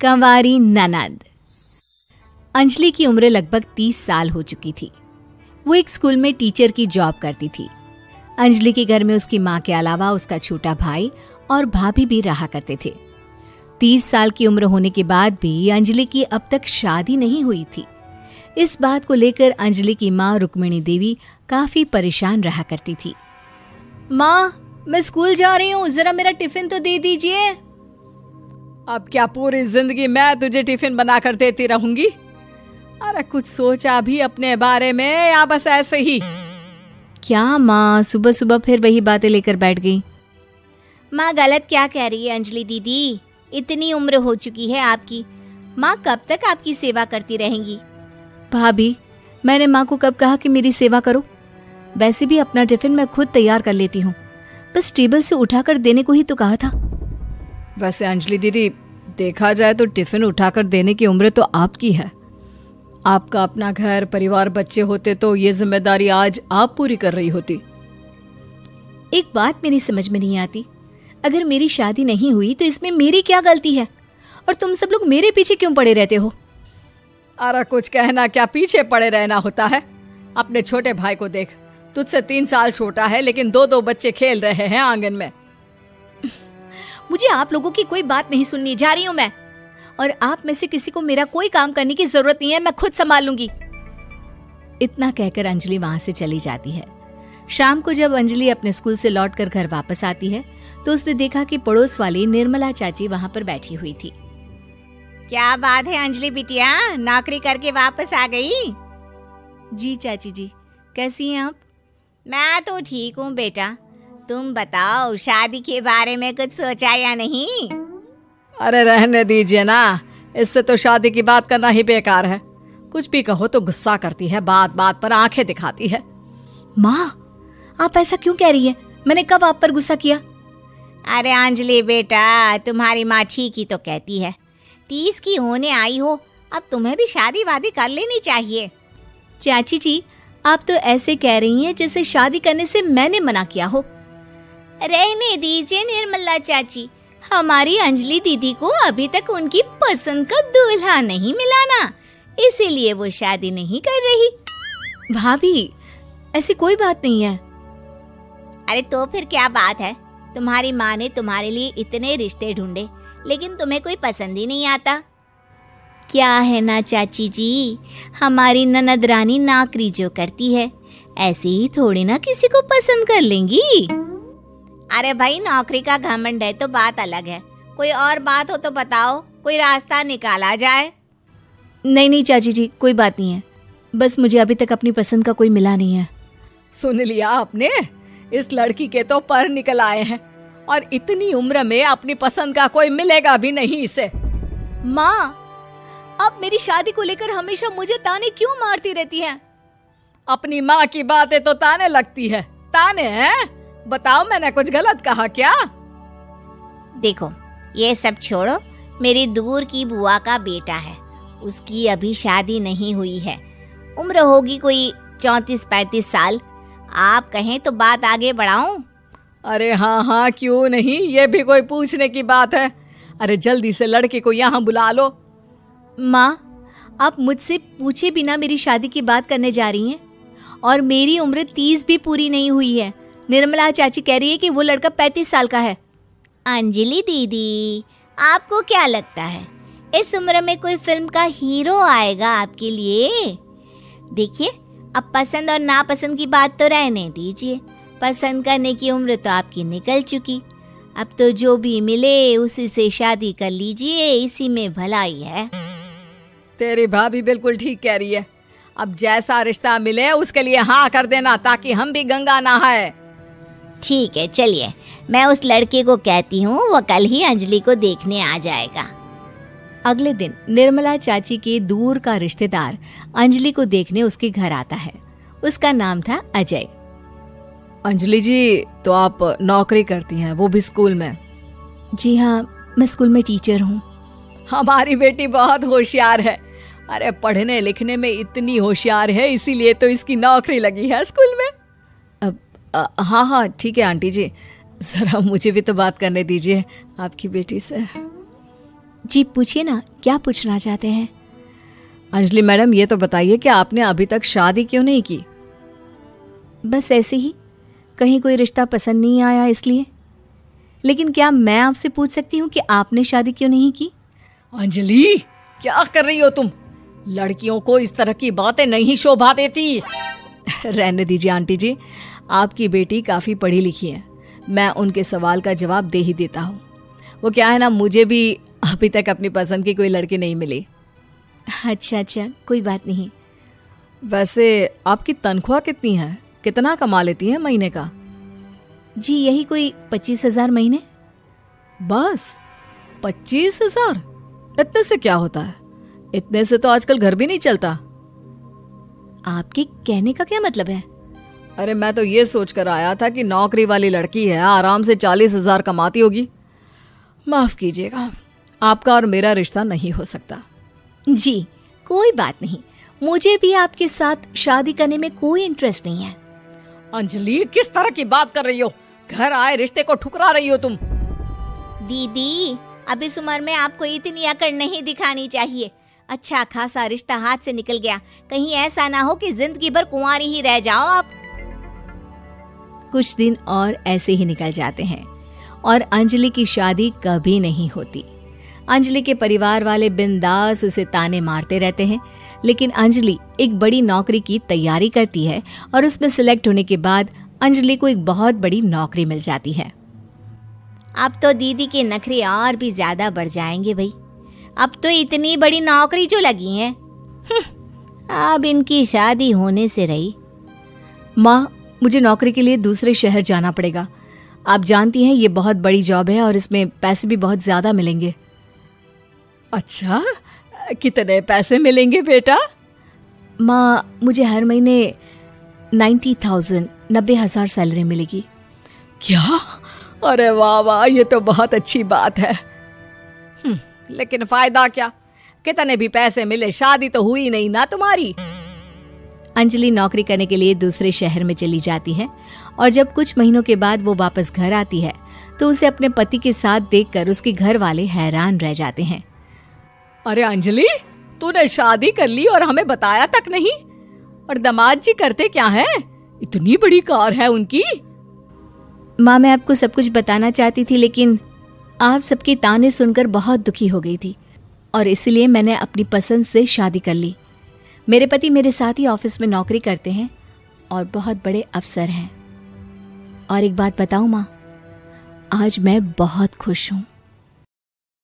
कंवारी ननद। अंजलि की उम्र लगभग 30 साल हो चुकी थी। वो एक स्कूल में टीचर की जॉब करती थी। अंजलि के घर में उसकी माँ के अलावा उसका छोटा भाई और भाभी भी रहा करते थे। 30 साल की उम्र होने के बाद भी अंजलि की अब तक शादी नहीं हुई थी। इस बात को लेकर अंजलि की माँ रुक्मिणी देवी काफी परेशान रहा करती थी। माँ, मैं स्कूल जा रही हूँ, जरा मेरा टिफिन तो दे दीजिए। अब क्या पूरी जिंदगी मैं तुझे टिफिन बनाकर देती रहूंगी? अरे कुछ सोचा भी अपने बारे में या बस ऐसे ही? क्या माँ, सुबह सुबह फिर वही बातें लेकर बैठ गई। माँ गलत क्या कह रही है अंजलि दीदी? इतनी उम्र हो चुकी है आपकी, माँ कब तक आपकी सेवा करती रहेंगी? भाभी, मैंने माँ को कब कहा कि मेरी सेवा करो? वैसे भी अपना टिफिन मैं खुद तैयार कर लेती हूँ, बस टेबल से उठाकर देने को ही तो कहा था। वैसे अंजलि दीदी, देखा जाए तो टिफिन उठाकर देने की उम्र तो आपकी है। आपका अपना घर परिवार बच्चे होते तो ये जिम्मेदारी आज आप पूरी कर रही होती। एक बात मेरी समझ में नहीं आती, अगर मेरी शादी नहीं हुई तो इसमें मेरी क्या गलती है? और तुम सब लोग मेरे पीछे क्यों पड़े रहते हो? अरे कुछ कहना क्या पीछे पड़े रहना होता है? अपने छोटे भाई को देख, तुझसे 3 साल छोटा है लेकिन 2 बच्चे खेल रहे हैं आंगन में। मुझे आप लोगों की कोई बात नहीं सुननी, जा रही हूँ मैं। और आप में से किसी को मेरा कोई काम करने की जरूरत नहीं है, मैं खुद संभाल लूंगी। इतना कहकर अंजलि वहां से चली जाती है। शाम को जब अंजलि अपने स्कूल से लौटकर घर वापस आती है तो उसने देखा कि पड़ोस वाली निर्मला चाची वहां पर बैठी हुई थी। क्या बात है अंजलि बिटिया, नौकरी करके वापस आ गई? जी चाची जी, कैसी हैं आप? मैं तो ठीक हूँ बेटा, तुम बताओ शादी के बारे में कुछ सोचा या नहीं? अरे रहने दीजिए ना, इससे तो शादी की बात करना ही बेकार है। कुछ भी कहो तो गुस्सा करती है, बात बात पर आंखें दिखाती है। माँ, आप ऐसा क्यों कह रही है? मैंने कब आप पर गुस्सा किया? अरे अंजलि बेटा, तुम्हारी माँ ठीक ही तो कहती है। 30 की होने आई हो, अब तुम्हें भी शादी वादी कर लेनी चाहिए। चाची जी, आप तो ऐसे कह रही हैं जैसे शादी करने से मैंने मना किया हो। रहने दीजिए निर्मला चाची, हमारी अंजलि दीदी को अभी तक उनकी पसंद का दूल्हा नहीं मिला ना, इसीलिए वो शादी नहीं कर रही। भाभी, ऐसी कोई बात नहीं है। अरे तो फिर क्या बात है? तुम्हारी माँ ने तुम्हारे लिए इतने रिश्ते ढूंढे लेकिन तुम्हें कोई पसंद ही नहीं आता। क्या है ना चाची जी, हमारी ननद रानी नौकरी जो करती है ऐसे ही थोड़ी ना किसी को पसंद कर लेंगी। अरे भाई, नौकरी का घमंड है तो बात अलग है, कोई और बात हो तो बताओ, कोई रास्ता निकाला जाए। नहीं नहीं चाची जी, कोई बात नहीं है, बस मुझे अभी तक अपनी पसंद का कोई मिला नहीं है। सुन लिया आपने, इस लड़की के तो पर निकल आए हैं और इतनी उम्र में अपनी पसंद का कोई मिलेगा भी नहीं इसे। माँ, आप मेरी शादी को लेकर हमेशा मुझे ताने क्यों मारती रहती हैं? अपनी माँ की बातें तो ताने लगती है। ताने हैं? बताओ, मैंने कुछ गलत कहा क्या? देखो, ये सब छोड़ो, मेरी दूर की बुआ का बेटा है, उसकी अभी शादी नहीं हुई है, उम्र होगी कोई 34-35 साल। आप कहें तो बात आगे बढ़ाऊं? अरे हाँ हाँ, क्यों नहीं, ये भी कोई पूछने की बात है। अरे जल्दी से लड़के को यहाँ बुला लो। माँ, आप मुझसे पूछे बिना मेरी शादी की बात करने जा रही हैं, और मेरी उम्र 30 भी पूरी नहीं हुई है। निर्मला चाची कह रही है कि वो लड़का 35 साल का है। अंजलि दीदी, आपको क्या लगता है इस उम्र में कोई फिल्म का हीरो आएगा आपके लिए? देखिए, अब पसंद और नापसंद की बात तो रहने दीजिए, पसंद करने की उम्र तो आपकी निकल चुकी। अब तो जो भी मिले उसी से शादी कर लीजिए, इसी में भलाई है। तेरी भाभी बिल्कुल ठीक कह रही है। अब जैसा रिश्ता मिले उसके लिए हाँ कर देना, ताकि हम भी गंगा नहाए। ठीक है, चलिए, मैं उस लड़के को कहती हूँ, वो कल ही अंजलि को देखने आ जाएगा। अगले दिन निर्मला चाची के दूर का रिश्तेदार अंजलि को देखने उसके घर आता है। उसका नाम था अजय। अंजलि जी, तो आप नौकरी करती हैं, वो भी स्कूल में? जी हाँ, मैं स्कूल में टीचर हूँ। हमारी बेटी बहुत होशियार है। अरे पढ़ने लिखने में इतनी होशियार है, इसीलिए तो इसकी नौकरी लगी है स्कूल में। हाँ हाँ ठीक है आंटी जी, ज़रा मुझे भी तो बात करने दीजिए आपकी बेटी से। जी पूछिए ना, क्या पूछना चाहते हैं? अंजलि मैडम, ये तो बताइए कि आपने अभी तक शादी क्यों नहीं की? बस ऐसे ही, कहीं कोई रिश्ता पसंद नहीं आया इसलिए। लेकिन क्या मैं आपसे पूछ सकती हूँ कि आपने शादी क्यों नहीं की? अंजलि, क्या कर रही हो तुम? लड़कियों को इस तरह की बातें नहीं शोभा देती। रहने दीजिए आंटी जी, आपकी बेटी काफ़ी पढ़ी लिखी है, मैं उनके सवाल का जवाब दे ही देता हूँ। वो क्या है ना, मुझे भी अभी तक अपनी पसंद की कोई लड़की नहीं मिली। अच्छा, कोई बात नहीं। वैसे आपकी तनख्वाह कितनी है? कितना कमा लेती है महीने का? जी यही कोई 25,000 महीने। बस 25,000? इतने से क्या होता है? इतने से तो आजकल घर भी नहीं चलता। आपके कहने का क्या मतलब है? अरे मैं तो ये सोच कर आया था कि नौकरी वाली लड़की है, आराम से 40,000 कमाती होगी। माफ कीजिएगा, आपका और मेरा रिश्ता नहीं हो सकता। जी कोई बात नहीं, मुझे भी आपके साथ शादी करने में कोई इंटरेस्ट नहीं है। अंजलि, किस तरह की बात कर रही हो? घर आए रिश्ते को ठुकरा रही हो तुम। दीदी, अब इस उम्र में आपको इतनी अकड़ नहीं दिखानी चाहिए। अच्छा खासा रिश्ता हाथ से निकल गया, कहीं ऐसा ना हो कि जिंदगी भर कुंवारी ही रह जाओ आप। कुछ दिन और ऐसे ही निकल जाते हैं और अंजलि की शादी कभी नहीं होती। अंजलि के परिवार वाले बिंदास उसे ताने मारते रहते हैं, लेकिन अंजलि एक बड़ी नौकरी की तैयारी करती है और उसमें सिलेक्ट होने के बाद अंजलि को एक बहुत बड़ी नौकरी मिल जाती है। अब तो दीदी के नखरे और भी ज्यादा बढ़ जाएंगे भाई, अब तो इतनी बड़ी नौकरी जो लगी है, अब इनकी शादी होने से रही। माँ, मुझे नौकरी के लिए दूसरे शहर जाना पड़ेगा। आप जानती हैं ये बहुत बड़ी जॉब है और इसमें पैसे भी बहुत ज्यादा मिलेंगे। अच्छा, कितने पैसे मिलेंगे बेटा? माँ, मुझे हर महीने 90,000 सैलरी मिलेगी। क्या? अरे वाह वाह, ये तो बहुत अच्छी बात है। लेकिन फायदा क्या? कितने भी पैसे मिले, शादी तो हुई नहीं ना तुम्हारी। अंजलि नौकरी करने के लिए दूसरे शहर में चली जाती है और जब कुछ महीनों के बाद वो वापस घर आती है तो उसे अपने पति के साथ देखकर उसके घर वाले हैरान रह जाते हैं। अरे अंजलि, तूने शादी कर ली और हमें बताया तक नहीं। और दामाद जी करते क्या हैं? इतनी बड़ी कार है उनकी। माँ, मैं आपको सब कुछ बताना चाहती थी, लेकिन आप सबके ताने सुनकर बहुत दुखी हो गई थी और इसलिए मैंने अपनी पसंद से शादी कर ली। मेरे पति मेरे साथ ही ऑफिस में नौकरी करते हैं और बहुत बड़े अफसर हैं। और एक बात बताऊं माँ, आज मैं बहुत खुश हूँ।